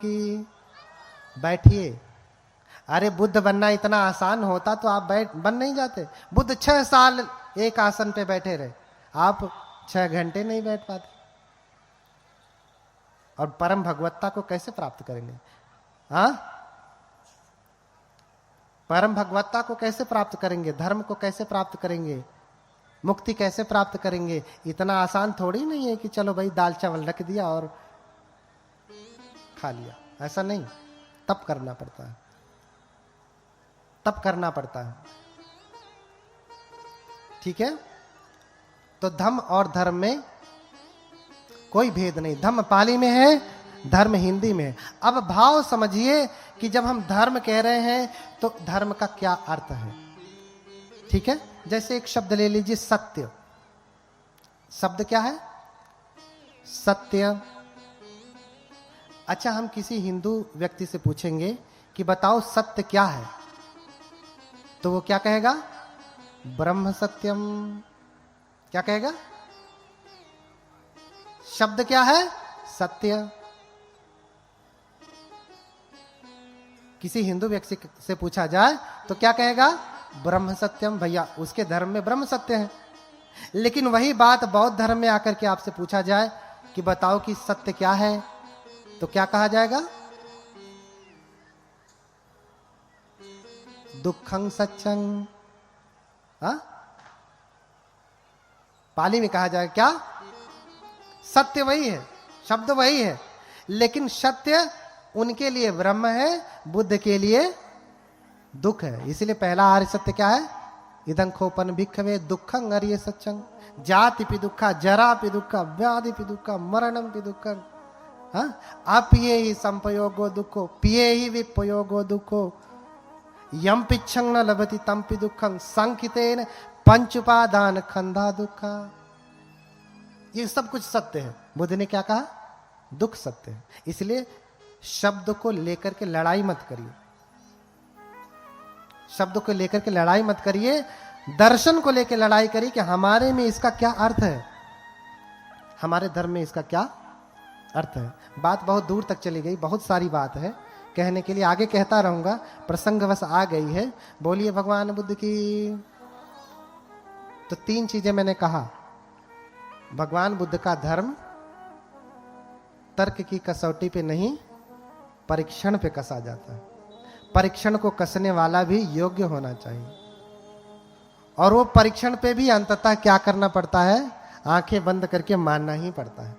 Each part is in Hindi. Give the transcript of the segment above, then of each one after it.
कि बैठिए। अरे बुद्ध बनना इतना आसान होता तो आप बन नहीं जाते। बुद्ध 6 साल एक आसन पे बैठे रहे, आप 6 घंटे नहीं बैठ पाते। और परम भगवत्ता को कैसे प्राप्त करेंगे? हाँ, परम भगवत्ता को कैसे प्राप्त करेंगे? धर्म को कैसे प्राप्त करेंगे? मुक्ति कैसे प्राप्त करेंगे? इतना आसान थोड़ी नहीं है कि चलो भाई दाल चावल रख दिया और खा लिया। ऐसा नहीं, तब करना पड़ता है, तब करना पड़ता है। ठीक है, तो धम्म और धर्म में कोई भेद नहीं। धम्म पाली में है, धर्म हिंदी में है। अब भाव समझिए कि जब हम धर्म कह रहे हैं तो धर्म का क्या अर्थ है। ठीक है, जैसे एक शब्द ले लीजिए, सत्य। शब्द क्या है? सत्य। अच्छा, हम किसी हिंदू व्यक्ति से पूछेंगे कि बताओ सत्य क्या है, तो वो क्या कहेगा? ब्रह्म सत्यम। क्या कहेगा? शब्द क्या है? सत्य। किसी हिंदू व्यक्ति से पूछा जाए तो क्या कहेगा? ब्रह्म सत्यम। भैया उसके धर्म में ब्रह्म सत्य है। लेकिन वही बात बौद्ध धर्म में आकर के आपसे पूछा जाए कि बताओ कि सत्य क्या है, तो क्या कहा जाएगा? दुखं सच्चं। हाँ, पाली में कहा जाएगा क्या? सत्य वही है, शब्द वही है, लेकिन सत्य उनके लिए ब्रह्म है, बुद्ध के लिए दुख है। इसलिए पहला आर्य सत्य क्या है? इदं खोपन भिक्खवे दुखं आर्य सत्यं। जाति पि दुखा, जरा पि दुखा, व्याधि पि दुखा, मरणम पि दुखं। अपिये ही संपयोगो दुखो, पिये ही विपयोगो दुखो, यम पिच्छं न लभति तम पि दुखं, संकितेन पंच उपादान खंधा दुखा। ये सब कुछ सत्य है। बुद्ध ने क्या कहा? दुख सत्य है। इसलिए शब्द को लेकर के लड़ाई मत करिए, शब्द को लेकर के लड़ाई मत करिए, दर्शन को लेकर लड़ाई करिए कि हमारे में इसका क्या अर्थ है, हमारे धर्म में इसका क्या अर्थ है। बात बहुत दूर तक चली गई, बहुत सारी बात है कहने के लिए, आगे कहता रहूंगा, प्रसंगवश आ गई है। बोलिए भगवान बुद्ध की। तो 3 चीजें मैंने कहा। भगवान बुद्ध का धर्म तर्क की कसौटी पे नहीं, परीक्षण पे कसा जाता है। परीक्षण को कसने वाला भी योग्य होना चाहिए, और वो परीक्षण पे भी अंततः क्या करना पड़ता है? आंखें बंद करके मानना ही पड़ता है।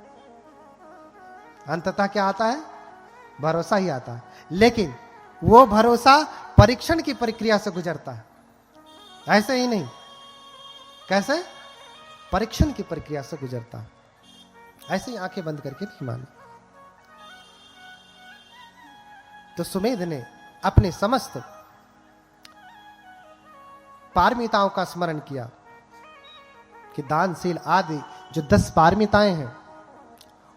अंततः क्या आता है? भरोसा ही आता है। लेकिन वो भरोसा परीक्षण की प्रक्रिया से गुजरता है, ऐसे ही नहीं। कैसे? परीक्षण की प्रक्रिया से गुजरता है। ऐसे ही आंखें बंद करके नहीं मानना। तो सुमेध ने अपने समस्त पारमिताओं का स्मरण किया कि दानशील आदि जो 10 पारमिताएं हैं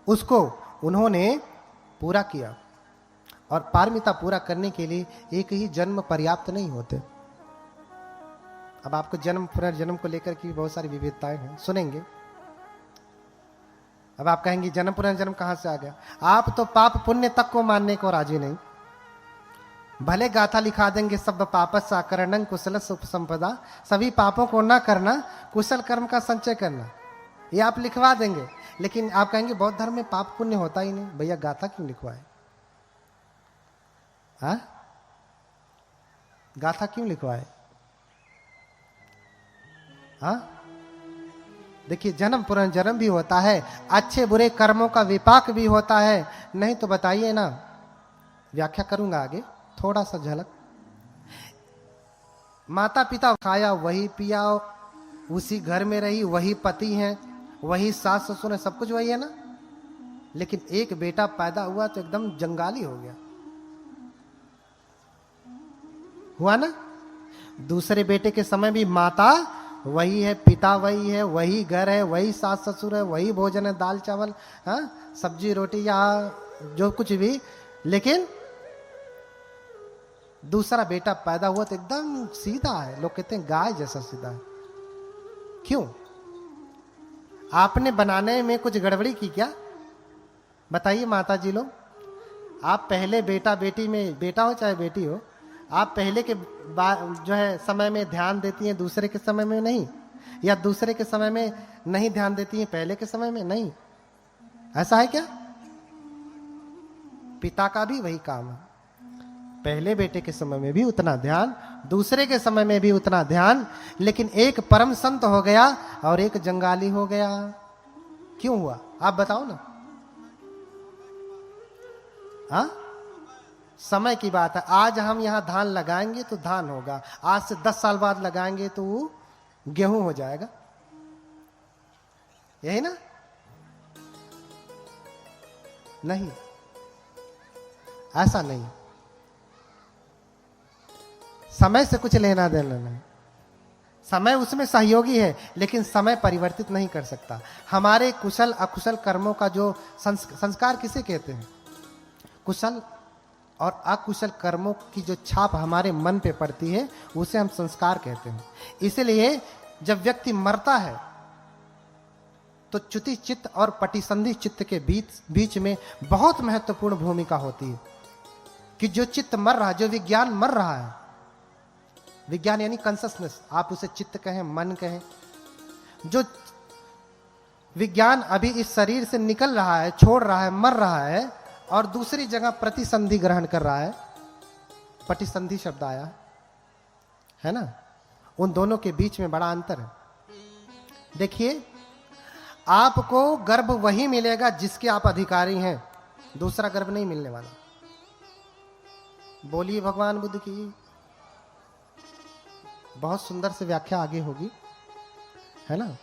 उसको उन्होंने पूरा किया। और पारमिता पूरा करने के लिए एक ही जन्म पर्याप्त नहीं होते। अब आपको जन्म पुनर्जन्म को लेकर की बहुत सारी विविधताएं हैं, सुनेंगे। अब आप कहेंगे जन्म पुनर्जन्म कहां से आ गया? आप तो पाप पुण्य तक को मानने को राजी नहीं। भले गाथा लिखा देंगे सब पापस आकरणं कुशल संपदा, सभी पापों को ना करना, कुशल कर्म का संचय करना, ये आप लिखवा देंगे। लेकिन आप कहेंगे बौद्ध धर्म में पाप पुण्य होता ही नहीं। भैया गाथा क्यों लिखवाए? हाँ, गाथा क्यों लिखवाए? हाँ, देखिए जन्म पुनर्जन्म भी होता है, अच्छे बुरे कर्मों का विपाक भी होता है। नहीं तो बताइए ना, व्याख्या करूंगा आगे, थोड़ा सा झलक। माता पिता खाया वही पिया, उसी घर में रही वही पति हैं, वही सास ससुर है, सब कुछ वही है ना। लेकिन एक बेटा पैदा हुआ तो एकदम जंगाली हो गया, हुआ ना। दूसरे बेटे के समय भी माता वही है, पिता वही है, वही घर है, वही सास ससुर है, वही भोजन है, दाल चावल, हाँ, सब्जी रोटी या जो कुछ भी। लेकिन दूसरा बेटा पैदा हुआ तो एकदम सीधा है, लोग कहते हैं गाय जैसा सीधा है। क्यों? आपने बनाने में कुछ गड़बड़ी की क्या? बताइए माता जी लोग। आप पहले बेटा बेटी में, बेटा हो चाहे बेटी हो, आप पहले के जो है समय में ध्यान देती हैं, दूसरे के समय में नहीं, या दूसरे के समय में नहीं ध्यान देती हैं, पहले के समय में नहीं। ऐसा है क्या? पिता का भी वही काम है, पहले बेटे के समय में भी उतना ध्यान, दूसरे के समय में भी उतना ध्यान। लेकिन एक परम संत हो गया और एक जंगाली हो गया। क्यों हुआ आप बताओ ना। हाँ, समय की बात है। आज हम यहां धान लगाएंगे तो धान होगा, आज से 10 साल बाद लगाएंगे तो वो गेहूं हो जाएगा, यही ना? नहीं, ऐसा नहीं। समय से कुछ लेना देना नहीं। समय उसमें सहयोगी है, लेकिन समय परिवर्तित नहीं कर सकता। हमारे कुशल अकुशल कर्मों का जो संस्कार किसे कहते हैं? कुशल और अकुशल कर्मों की जो छाप हमारे मन पे पड़ती है उसे हम संस्कार कहते हैं। इसलिए जब व्यक्ति मरता है तो च्युति चित्त और पटिसंधि चित्त के बीच में बहुत महत्वपूर्ण भूमिका होती है कि जो चित्त मर रहा है, जो विज्ञान मर रहा है, विज्ञान यानी कॉन्शसनेस, आप उसे चित्त कहें, मन कहें, जो विज्ञान अभी इस शरीर से निकल रहा है, छोड़ रहा है, मर रहा है और दूसरी जगह प्रतिसंधि ग्रहण कर रहा है, पटिसंधि शब्द आया है ना, उन दोनों के बीच में बड़ा अंतर है। देखिए, आपको गर्भ वही मिलेगा जिसके आप अधिकारी हैं, दूसरा गर्भ नहीं मिलने वाला। बोलिए भगवान बुद्ध की। बहुत सुंदर से व्याख्या आगे होगी, है ना।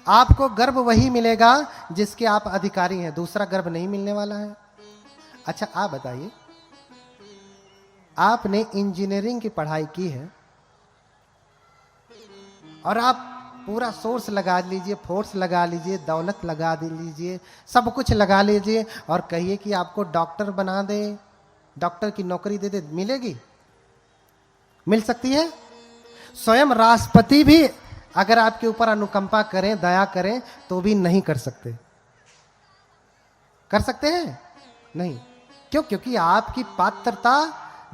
आपको गर्भ वही मिलेगा जिसके आप अधिकारी हैं, दूसरा गर्भ नहीं मिलने वाला है। अच्छा, आप बताइए, आपने इंजीनियरिंग की पढ़ाई की है और आप पूरा सोर्स लगा लीजिए, फोर्स लगा लीजिए, दौलत लगा लीजिए, सब कुछ लगा लीजिए और कहिए कि आपको डॉक्टर बना दे, डॉक्टर की नौकरी दे दे, मिलेगी? मिल सकती है? स्वयं राष्ट्रपति भी अगर आपके ऊपर अनुकंपा करें, दया करें, तो भी नहीं कर सकते। कर सकते हैं? नहीं। क्यों? क्योंकि आपकी पात्रता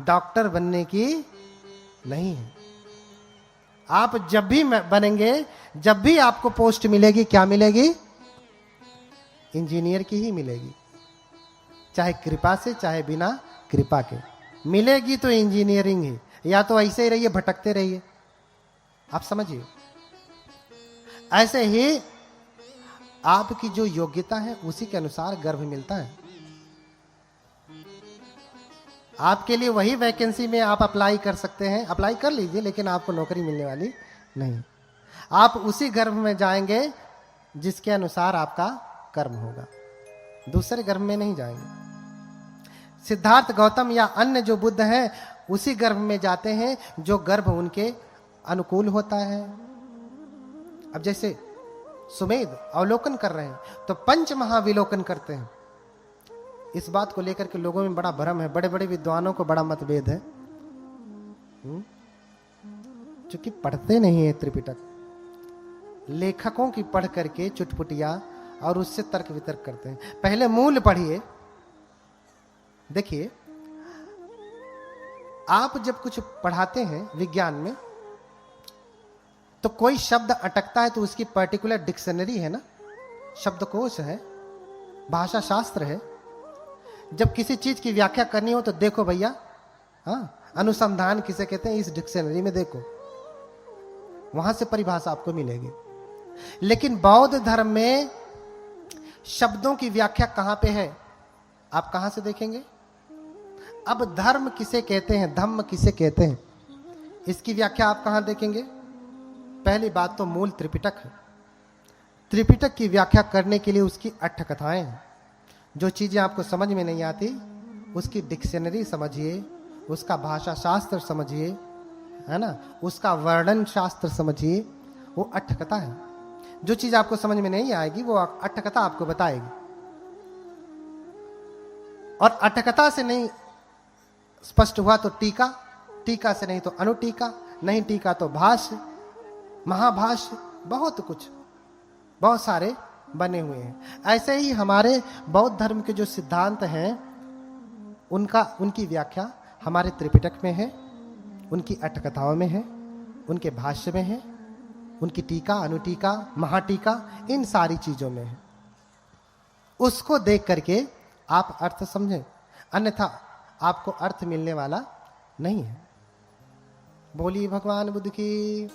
डॉक्टर बनने की नहीं है। आप जब भी बनेंगे, जब भी आपको पोस्ट मिलेगी, क्या मिलेगी? इंजीनियर की ही मिलेगी, चाहे कृपा से चाहे बिना कृपा के मिलेगी तो इंजीनियरिंग ही, या तो ऐसे ही रहिए, भटकते रहिए। आप समझिए, ऐसे ही आपकी जो योग्यता है उसी के अनुसार गर्भ मिलता है। आपके लिए वही वैकेंसी में आप अप्लाई कर सकते हैं, अप्लाई कर लीजिए, लेकिन आपको नौकरी मिलने वाली नहीं। आप उसी गर्भ में जाएंगे जिसके अनुसार आपका कर्म होगा, दूसरे गर्भ में नहीं जाएंगे। सिद्धार्थ गौतम या अन्य जो बुद्ध हैं उसी गर्भ में जाते हैं जो गर्भ उनके अनुकूल होता है। अब जैसे सुमेध अवलोकन कर रहे हैं तो पंच महाविलोकन करते हैं। इस बात को लेकर के लोगों में बड़ा भ्रम है, बड़े बड़े विद्वानों को बड़ा मतभेद है, क्योंकि पढ़ते नहीं है त्रिपिटक। लेखकों की पढ़ करके चुटपुटिया और उससे तर्क वितर्क करते हैं। पहले मूल पढ़िए। देखिए, आप जब कुछ पढ़ाते हैं विज्ञान में तो कोई शब्द अटकता है तो उसकी पर्टिकुलर डिक्शनरी है ना, शब्दकोश है, भाषा शास्त्र है। जब किसी चीज की व्याख्या करनी हो तो देखो भैया, हाँ, अनुसंधान किसे कहते हैं, इस डिक्शनरी में देखो, वहां से परिभाषा आपको मिलेगी। लेकिन बौद्ध धर्म में शब्दों की व्याख्या कहां पे है, आप कहां से देखेंगे? अब धर्म किसे कहते हैं, धम्म किसे कहते हैं, इसकी व्याख्या आप कहां देखेंगे? पहली बात तो मूल त्रिपिटक है। त्रिपिटक की व्याख्या करने के लिए उसकी 8 कथाएं हैं। जो चीजें आपको समझ में नहीं आती उसकी डिक्शनरी समझिए, उसका भाषा शास्त्र समझिए, है ना, उसका वर्णन शास्त्र समझिए, वो 8 कथा है। जो चीज आपको समझ में नहीं आएगी वो 8 कथा आपको बताएगी। और 8 कथा से नहीं स्पष्ट हुआ तो टीका, टीका से नहीं तो अनुटीका, नहीं टीका तो भाष्य, महाभाष्य, बहुत कुछ, बहुत सारे बने हुए हैं। ऐसे ही हमारे बौद्ध धर्म के जो सिद्धांत हैं उनकी व्याख्या हमारे त्रिपिटक में है, उनकी अटकथाओं में है, उनके भाष्य में है, उनकी टीका, अनुटीका, महाटीका, इन सारी चीजों में है। उसको देख करके आप अर्थ समझें, अन्यथा आपको अर्थ मिलने वाला नहीं है। बोलिए भगवान बुद्ध की,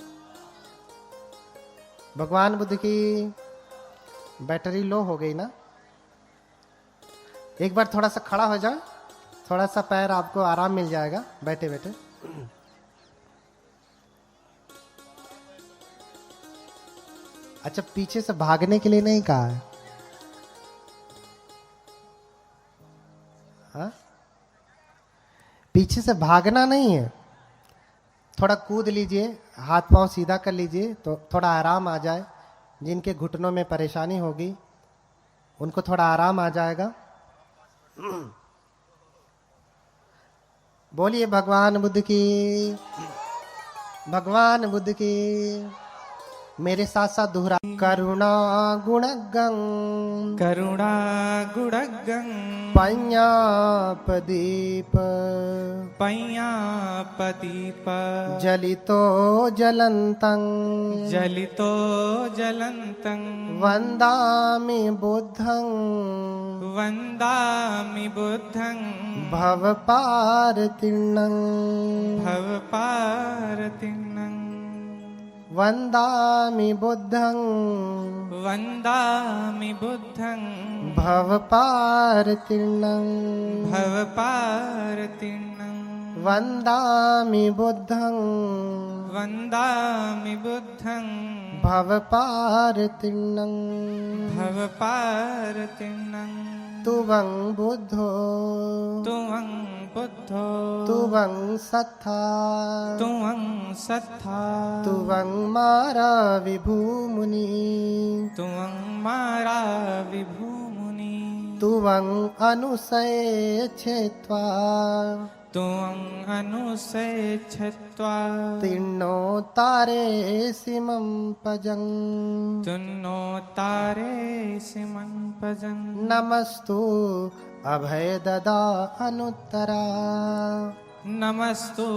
भगवान बुद्ध की। बैटरी लो हो गई ना, एक बार थोड़ा सा खड़ा हो जाए, थोड़ा सा पैर आपको आराम मिल जाएगा बैठे बैठे। अच्छा, पीछे से भागने के लिए नहीं कहा है, हाँ? पीछे से भागना नहीं है, थोड़ा कूद लीजिए, हाथ पांव सीधा कर लीजिए तो थोड़ा आराम आ जाए। जिनके घुटनों में परेशानी होगी उनको थोड़ा आराम आ जाएगा। बोलिए भगवान बुद्ध की, भगवान बुद्ध की। मेरे साथ साथ दोहरा, करुणा गुणगं, करुणा गुणगं, पञ्ञापदीप, पय्यापदीप, जलितो जलन्तं, जलितो जलन्तं, वन्दामि बुद्धं, वन्दामि बुद्धं, भवपारतीर्णं, भवपारतीर्णं, वन्दामि बुद्धं, वन्दामि बुद्धं, भवपारतीर्णं, भवपारतीर्णं, वन्दामि बुद्धं, वन्दामि बुद्धं, भवपारतीर्णं, भवपारतीर्णं, तुवं बुद्धो, तुवं बुद्धो, तुवं सत्था, तुवं सत्था, तुवं मारा विभूमुनि, तुवं मारा विभूमुनि, तुवं अनुशयच्छेत्वा, तुवं अनुशयच्छत्वा, तीर्णो तारे सिमं पजं, तुन्नो तारे सिमं पजं, नमस्तु अभय ददा अनुत्तरा, नमस्तु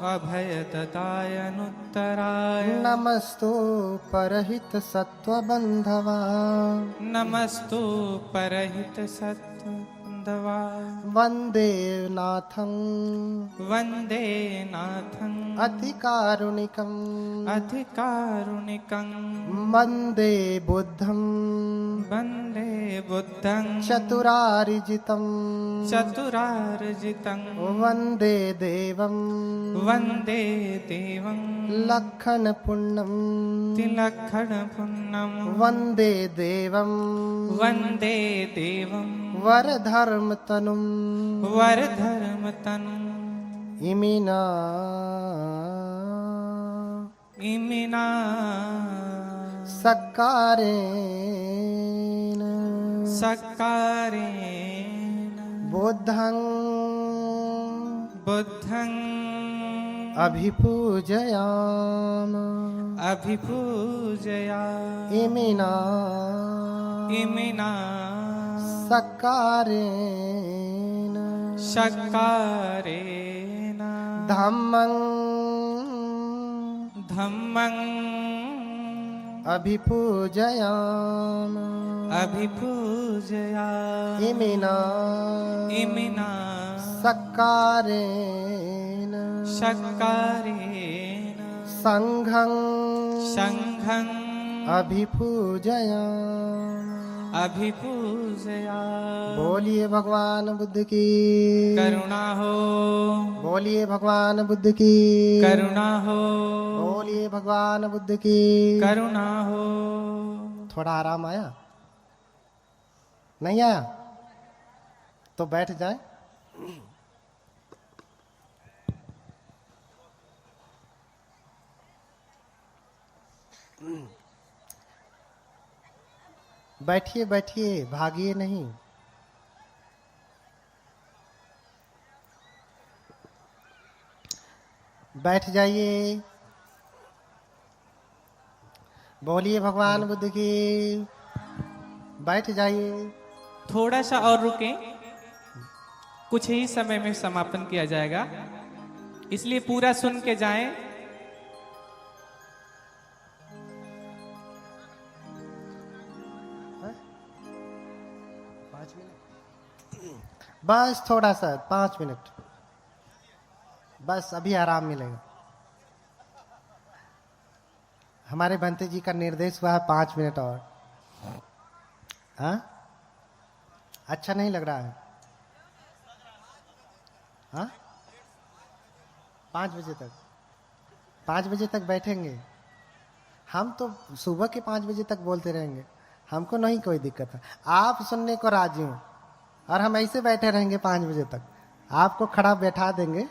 अभयददाय अनुत्तराय, नमस्तु परहित सत्वबन्धवा, नमस्तु परहित सत्वबन्धवा, वन्दे नाथं, वन्दे नाथं, अतिकारुणिकं, अधिकारुणिकं, वन्दे बुद्धं, वन्दे बुद्धं, चतुरार्जितं, चतुरार्जितं, वन्दे देवं, वन्दे देवं, लक्खणपुण्यं, तिलक्षणपुण्यं, वन्दे देवं, वन्दे देवं, वरधर्मतनुं, वरधर्मतनुं, इमिना इमिना सक्कारेण, सक्कारेण, बुद्धं, बुद्धं, अभिपूजयाम, अभिपूजया, इमिना इमिना सक्कारेण, सक्कारेण, धम्मं, धम्मं, अभिपूजयाम, अभिपूजया, इमिना इमिना सक्कारेण, सक्कारेण, संघं, संघं, अभिपूजयाम। अभिपूजया। बोलिए भगवान बुद्ध की करुणा हो, बोलिए भगवान बुद्ध की करुणा हो, बोलिए भगवान बुद्ध की करुणा हो। थोड़ा आराम आया? नहीं आया? तो बैठ जाए। बैठिए बैठिए, भागिए नहीं। बैठ जाइए। बोलिए भगवान बुद्ध की। बैठ जाइए। थोड़ा सा और रुकें, कुछ ही समय में समापन किया जाएगा, इसलिए पूरा सुन के जाएं। बस थोड़ा सा 5 मिनट, बस अभी आराम मिलेगा। हमारे बंते जी का निर्देश हुआ है 5 मिनट और। हाँ, अच्छा नहीं लग रहा है? हाँ, 5 बजे तक, 5 बजे तक बैठेंगे हम तो। सुबह के 5 बजे तक बोलते रहेंगे, हमको नहीं कोई दिक्कत है। आप सुनने को राजी हो और हम ऐसे बैठे रहेंगे 5 बजे तक, आपको खड़ा बैठा देंगे,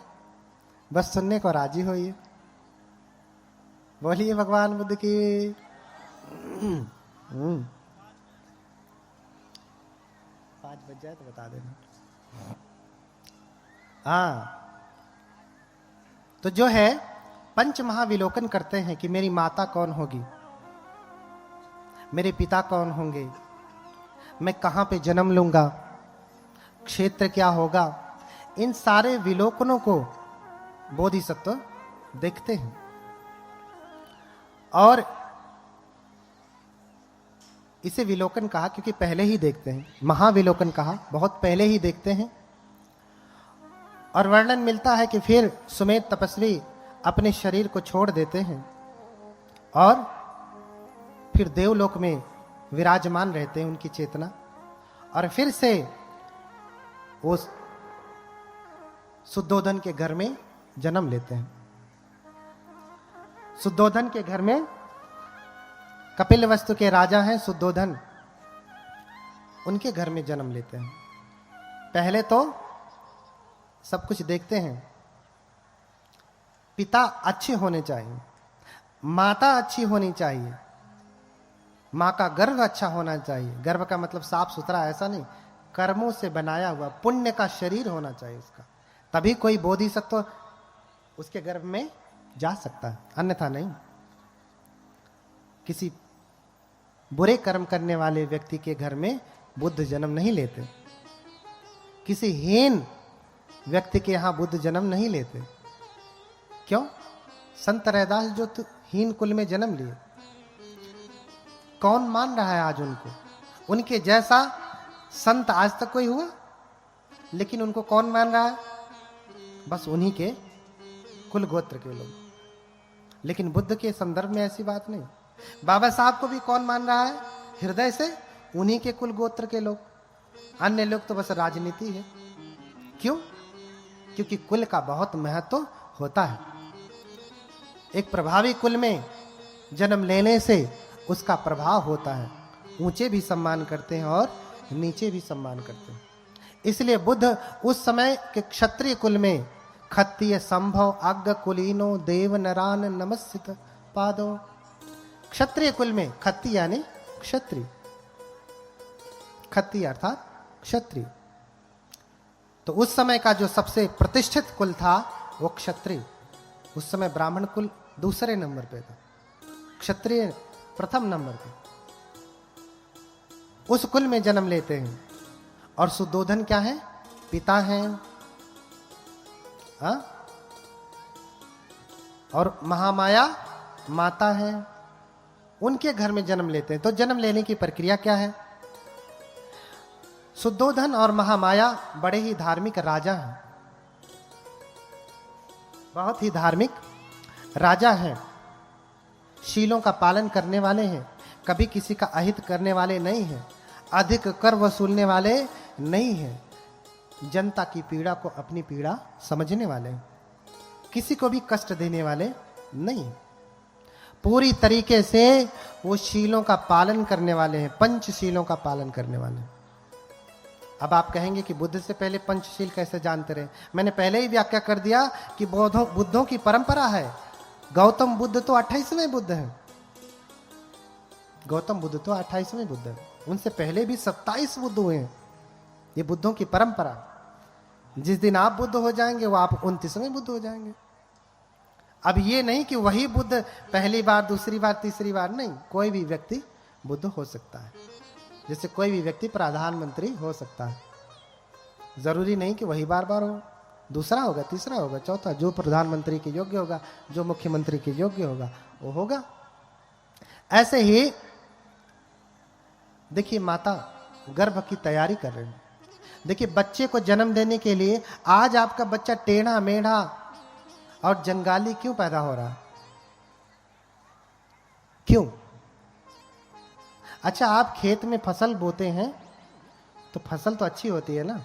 बस सुनने को राजी होइए। बोलिए भगवान बुद्ध की। 5 बज जाए तो बता देना। हाँ, तो जो है पंच महाविलोकन करते हैं कि मेरी माता कौन होगी, मेरे पिता कौन होंगे, मैं कहां पे जन्म लूंगा, क्षेत्र क्या होगा। इन सारे विलोकनों को बोधिसत्व देखते हैं और इसे विलोकन कहा क्योंकि पहले ही देखते हैं। महाविलोकन कहा, बहुत पहले ही देखते हैं। और वर्णन मिलता है कि फिर सुमेध तपस्वी अपने शरीर को छोड़ देते हैं और फिर देवलोक में विराजमान रहते हैं उनकी चेतना, और फिर से वो शुद्धोधन के घर में जन्म लेते हैं। शुद्धोधन के घर में कपिलवस्तु के राजा हैं शुद्धोधन, उनके घर में जन्म लेते हैं। पहले तो सब कुछ देखते हैं, पिता अच्छे होने चाहिए, माता अच्छी होनी चाहिए, माँ का गर्भ अच्छा होना चाहिए। गर्भ का मतलब साफ सुथरा, ऐसा नहीं, कर्मों से बनाया हुआ पुण्य का शरीर होना चाहिए उसका, तभी कोई बोधिसत्व उसके गर्भ में जा सकता है, अन्यथा नहीं। किसी बुरे कर्म करने वाले व्यक्ति के घर में बुद्ध जन्म नहीं लेते, किसी हीन व्यक्ति के यहां बुद्ध जन्म नहीं लेते। क्यों? संत रैदास जो तो हीन कुल में जन्म लिए, कौन मान रहा है आज उनको? उनके जैसा संत आज तक कोई हुआ? लेकिन उनको कौन मान रहा है? बस उन्हीं के कुल गोत्र के लोग। लेकिन बुद्ध के संदर्भ में ऐसी बात नहीं। बाबा साहब को भी कौन मान रहा है? हृदय से उन्हीं के कुल गोत्र के लोग। अन्य लोग तो बस राजनीति है। क्यों? क्योंकि कुल का बहुत महत्व होता है। एक प्रभावी कुल में जन्म लेने से उसका प्रभाव होता है। ऊंचे भी सम्मान करते हैं और नीचे भी सम्मान करते हैं। इसलिए बुद्ध उस समय के क्षत्रिय कुल में खत्तीय संभव अग्ग कुलीनो देव नरान नमस्सित पादो। क्षत्रिय कुल में, खत्ती यानी क्षत्रिय, खत्ती अर्थात क्षत्रिय। तो उस समय का जो सबसे प्रतिष्ठित कुल था वो क्षत्रिय। उस समय ब्राह्मण कुल दूसरे नंबर पे था, क्षत्रिय प्रथम नंबर पे। उस कुल में जन्म लेते हैं। और शुद्धोधन क्या है? पिता हैं। हाँ? और महामाया माता है। उनके घर में जन्म लेते हैं। तो जन्म लेने की प्रक्रिया क्या है? शुद्धोधन और महामाया बड़े ही धार्मिक राजा हैं, बहुत ही धार्मिक राजा हैं, शीलों का पालन करने वाले हैं, कभी किसी का अहित करने वाले नहीं हैं, अधिक कर वसूलने वाले नहीं हैं, जनता की पीड़ा को अपनी पीड़ा समझने वाले हैं, किसी को भी कष्ट देने वाले नहीं। पूरी तरीके से वो शीलों का पालन करने वाले हैं, पंचशीलों का पालन करने वाले हैं। अब आप कहेंगे कि बुद्ध से पहले पंचशील कैसे जानते रहे? मैंने पहले ही व्याख्या कर दिया कि बुद्धों की परंपरा है। गौतम बुद्ध तो 28वें बुद्ध हैं। गौतम बुद्ध तो 28वें बुद्ध हैं। उनसे पहले भी 27 बुद्ध हुए हैं। ये बुद्धों की परंपरा। जिस दिन आप बुद्ध हो जाएंगे वो आप 29वें बुद्ध हो जाएंगे। अब ये नहीं कि वही बुद्ध पहली बार, दूसरी बार, तीसरी बार, नहीं, कोई भी व्यक्ति बुद्ध हो सकता है। जैसे कोई भी व्यक्ति प्रधानमंत्री हो सकता है। जरूरी नहीं कि वही बार बार हो, दूसरा होगा, तीसरा होगा, चौथा, जो प्रधानमंत्री के योग्य होगा, जो मुख्यमंत्री के योग्य होगा वो होगा। ऐसे ही देखिए माता गर्भ की तैयारी कर रही है। देखिए बच्चे को जन्म देने के लिए आज आपका बच्चा टेढ़ा मेढ़ा और जंगाली क्यों पैदा हो रहा है? क्यों? अच्छा, आप खेत में फसल बोते हैं तो फसल तो अच्छी होती है ना।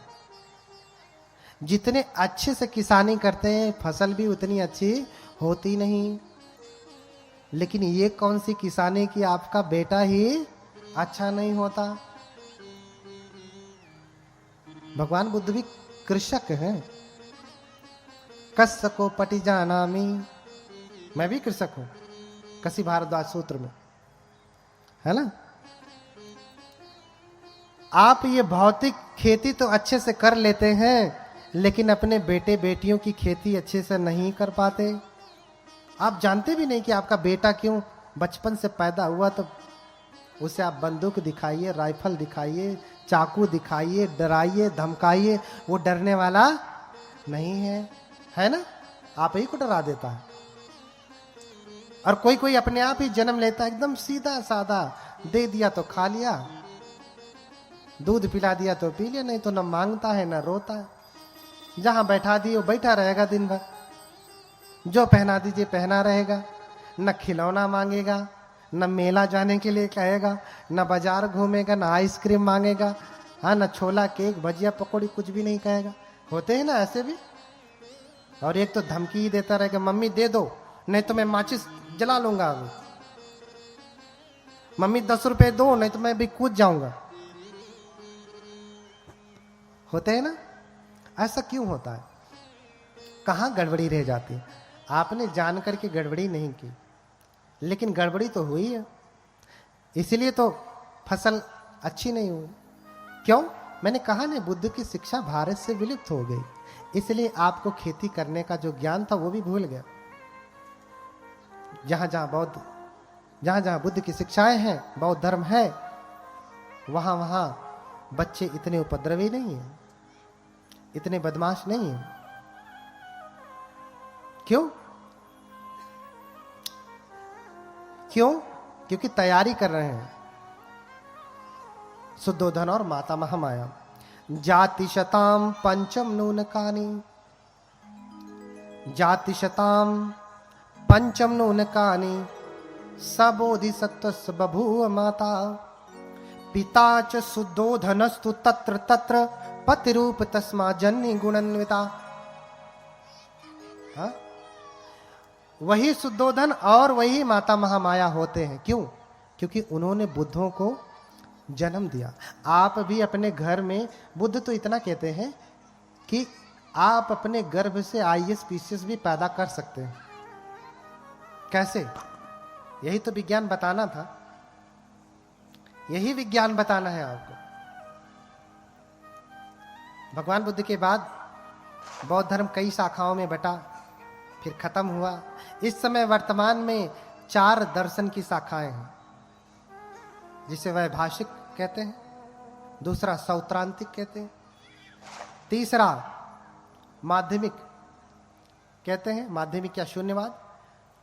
जितने अच्छे से किसानी करते हैं फसल भी उतनी अच्छी होती नहीं। लेकिन ये कौन सी किसानी की आपका बेटा ही अच्छा नहीं होता? भगवान बुद्ध भी कृषक हैं। कस्य को पटी जानामि, मैं भी कृषक हूं, कसी भारद्वाज सूत्र में है ना। आप ये भौतिक खेती तो अच्छे से कर लेते हैं, लेकिन अपने बेटे बेटियों की खेती अच्छे से नहीं कर पाते। आप जानते भी नहीं कि आपका बेटा क्यों बचपन से पैदा हुआ, तो उसे आप बंदूक दिखाइए, राइफल दिखाइए, चाकू दिखाइए, डराइए, धमकाइए, वो डरने वाला नहीं है ना। आप ही को डरा देता है। और कोई कोई अपने आप ही जन्म लेता है एकदम सीधा साधा, दे दिया तो खा लिया, दूध पिला दिया तो पी लिया, नहीं तो न मांगता है न रोता है। जहां बैठा दिए वो बैठा रहेगा दिन भर, जो पहना दीजिए पहना रहेगा, न खिलौना मांगेगा, न मेला जाने के लिए कहेगा, न बाजार घूमेगा, न आइसक्रीम मांगेगा, हाँ, न छोला केक भजिया पकौड़ी, कुछ भी नहीं कहेगा। होते हैं ना ऐसे भी। और एक तो धमकी ही देता रहेगा, मम्मी दे दो नहीं तो मैं माचिस जला लूंगा, मम्मी 10 रुपए दो नहीं तो मैं भी कूद जाऊंगा। होते हैं ना। ऐसा क्यों होता है? कहां गड़बड़ी रह जाती है? आपने जान करके गड़बड़ी नहीं की, लेकिन गड़बड़ी तो हुई है, इसलिए तो फसल अच्छी नहीं हुई। क्यों? मैंने कहा ना, बुद्ध की शिक्षा भारत से विलुप्त हो गई, इसलिए आपको खेती करने का जो ज्ञान था वो भी भूल गया। जहां जहां बुद्ध की शिक्षाएं हैं, बौद्ध धर्म है, वहां वहां बच्चे इतने उपद्रवी नहीं है, इतने बदमाश नहीं है। क्यों? क्योंकि तैयारी कर रहे हैं। शुद्धोधन और माता महामाया। जाति शताम पंचम नूनकानी, जाति शताम पंचम नूनकानी, सबोधि सत्वस्य बभूव माता, पिता च शुद्धोधनस्तु तत्र तत्र, पतिरूप तस्मा जन्नी गुणान्विता। हाँ? वही शुद्धोधन और वही माता महामाया होते हैं। क्यों? क्योंकि उन्होंने बुद्धों को जन्म दिया। आप भी अपने घर में, बुद्ध तो इतना कहते हैं कि आप अपने गर्भ से आईएएस पीसीएस भी पैदा कर सकते हैं। कैसे? यही तो विज्ञान बताना था, यही विज्ञान बताना है आपको। भगवान बुद्ध के बाद बौद्ध धर्म कई शाखाओं में बटा, फिर खत्म हुआ। इस समय वर्तमान में 4 दर्शन की शाखाएं हैं, जिसे वैभाषिक कहते हैं, दूसरा सौत्रांतिक कहते हैं, तीसरा माध्यमिक कहते हैं, माध्यमिक या शून्यवाद,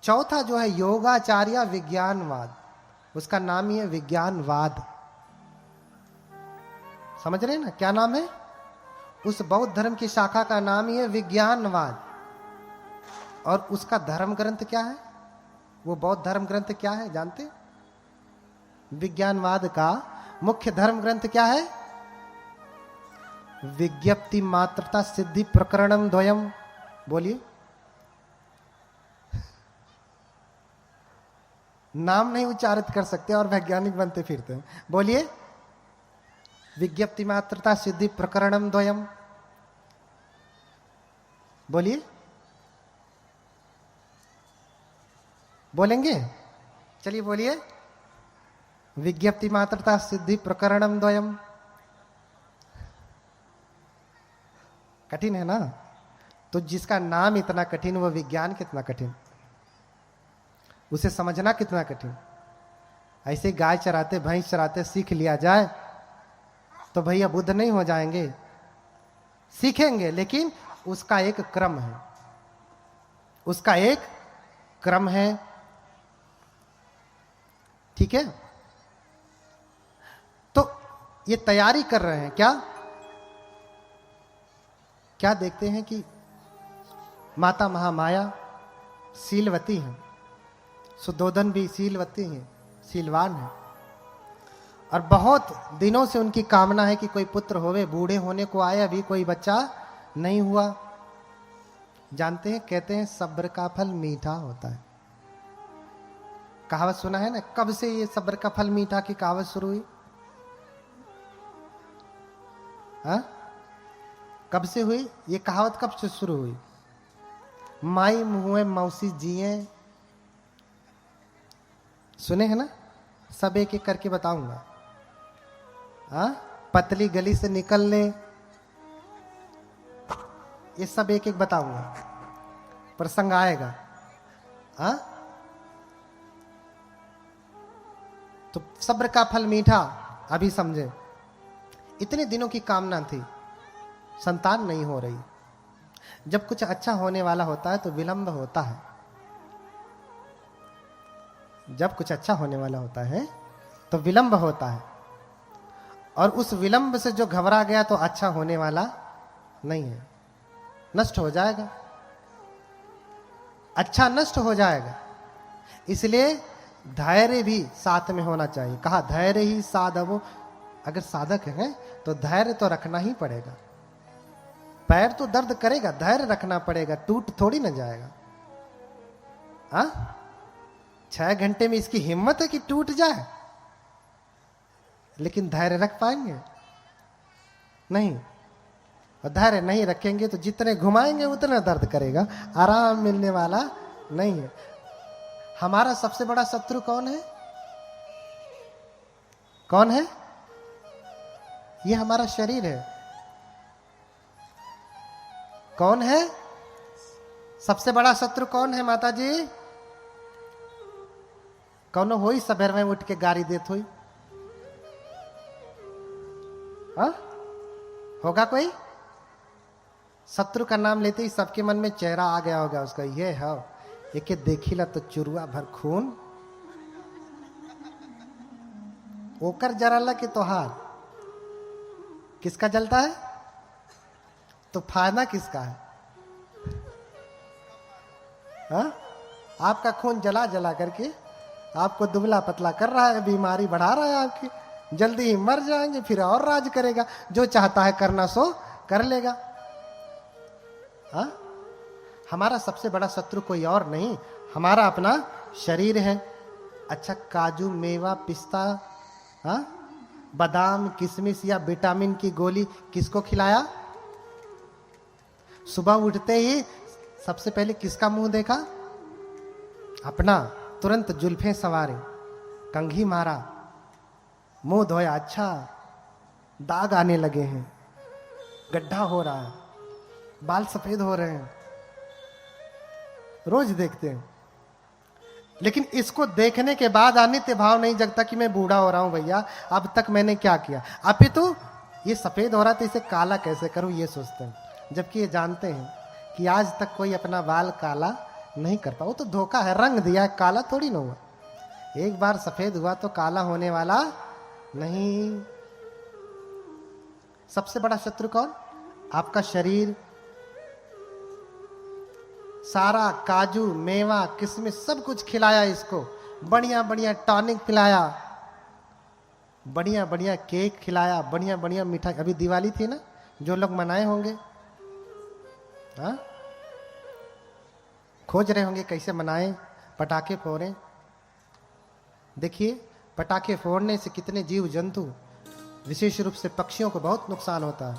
चौथा जो है योगाचार्य विज्ञानवाद, उसका नाम ही है विज्ञानवाद। समझ रहे हैं ना क्या नाम है? उस बौद्ध धर्म की शाखा का नाम ही है विज्ञानवाद। और उसका धर्म ग्रंथ क्या है? वो बौद्ध धर्म ग्रंथ क्या है जानते? विज्ञानवाद का मुख्य धर्म ग्रंथ क्या है? विज्ञप्ति मात्रता सिद्धि प्रकरणम द्वयम। बोलिए। नाम नहीं उच्चारित कर सकते और वैज्ञानिक बनते फिरते हैं। बोलिए। विज्ञप्ति मात्रता सिद्धि प्रकरणम द्वयम। बोलिए। बोलेंगे? चलिए बोलिए। विज्ञप्ति मात्रता सिद्धि प्रकरणम द्वयम। कठिन है ना? तो जिसका नाम इतना कठिन, वो विज्ञान कितना कठिन, उसे समझना कितना कठिन। ऐसे गाय चराते भैंस चराते सीख लिया जाए तो भैया बुद्ध नहीं हो जाएंगे। सीखेंगे, लेकिन उसका एक क्रम है, उसका एक क्रम है। ठीक है, तो ये तैयारी कर रहे हैं। क्या क्या देखते हैं कि माता महामाया शीलवती हैं, सुदोधन भी शीलवती हैं, शीलवान है, और बहुत दिनों से उनकी कामना है कि कोई पुत्र होवे। बूढ़े होने को आए, अभी कोई बच्चा नहीं हुआ। जानते हैं, कहते हैं सब्र का फल मीठा होता है। कहावत सुना है ना? कब से ये सब्र का फल मीठा की कहावत शुरू हुई? हाँ, कब से हुई ये कहावत? कब से शुरू हुई? माई मुँह मौसी जिए, सुने हैं ना? सब एक एक करके बताऊंगा। हाँ, पतली गली से निकलने, ये सब एक एक बताऊंगा, प्रसंग आएगा। हाँ, तो सब्र का फल मीठा। अभी समझे, इतने दिनों की कामना थी, संतान नहीं हो रही। जब कुछ अच्छा होने वाला होता है तो विलंब होता है। जब कुछ अच्छा होने वाला होता है तो विलंब होता है, और उस विलंब से जो घबरा गया तो अच्छा होने वाला नहीं है, नष्ट हो जाएगा, अच्छा नष्ट हो जाएगा। इसलिए धैर्य भी साथ में होना चाहिए। कहा धैर्य ही साधवो। अगर साधक है तो धैर्य तो रखना ही पड़ेगा। पैर तो दर्द करेगा, धैर्य रखना पड़ेगा, टूट थोड़ी ना जाएगा। हाँ, 6 घंटे में इसकी हिम्मत है कि टूट जाए, लेकिन धैर्य रख पाएंगे? नहीं। और धैर्य नहीं रखेंगे तो जितने घुमाएंगे उतना दर्द करेगा, आराम मिलने वाला नहीं है। हमारा सबसे बड़ा शत्रु कौन है? कौन है? ये हमारा शरीर है। कौन है सबसे बड़ा शत्रु? कौन है माता जी? कौन होई सबेर में उठ के गाड़ी देत हुई? हाँ, होगा कोई? शत्रु का नाम लेते ही सबके मन में चेहरा आ गया होगा उसका। ये है एक देखिला तो चुरुआ भर खून, ओकर जराला के तोहार किसका जलता है? तो फायदा किसका है? हाँ? आपका खून जला जला करके आपको दुबला पतला कर रहा है, बीमारी बढ़ा रहा है आपकी। जल्दी ही मर जाएंगे, फिर और राज करेगा। जो चाहता है करना सो कर लेगा। हाँ? हमारा सबसे बड़ा शत्रु कोई और नहीं, हमारा अपना शरीर है। अच्छा, काजू, मेवा, पिस्ता, हाँ, बादाम, किशमिश या विटामिन की गोली किसको खिलाया? सुबह उठते ही सबसे पहले किसका मुंह देखा? अपना। तुरंत जुल्फे संवारे, कंघी मारा, मुंह धोया। अच्छा, दाग आने लगे हैं, गड्ढा हो रहा है, बाल सफेद हो रहे हैं, रोज देखते हैं। लेकिन इसको देखने के बाद अनित्य भाव नहीं जगता कि मैं बूढ़ा हो रहा हूं भैया, अब तक मैंने क्या किया। अपितु ये सफेद हो रहा तो इसे काला कैसे करूं, ये सोचते हैं। जबकि ये जानते हैं कि आज तक कोई अपना बाल काला नहीं कर पाया। वो तो धोखा है, रंग दिया, काला थोड़ी ना हुआ। एक बार सफेद हुआ तो काला होने वाला नहीं। सबसे बड़ा शत्रु कौन? आपका शरीर। सारा काजू, मेवा, किशमिश सब कुछ खिलाया इसको, बढ़िया बढ़िया टॉनिक पिलाया, बढ़िया बढ़िया केक खिलाया, बढ़िया बढ़िया मिठाई। अभी दिवाली थी ना, जो लोग मनाए होंगे, हाँ, खोज रहे होंगे कैसे मनाएं, पटाखे फोड़ें। देखिए, पटाखे फोड़ने से कितने जीव जंतु, विशेष रूप से पक्षियों को बहुत नुकसान होता है,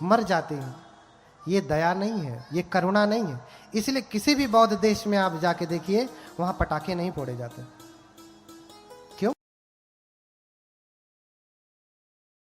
मर जाते हैं। ये दया नहीं है, ये करुणा नहीं है। इसलिए किसी भी बौद्ध देश में आप जाके देखिए, वहां पटाखे नहीं फोड़े जाते।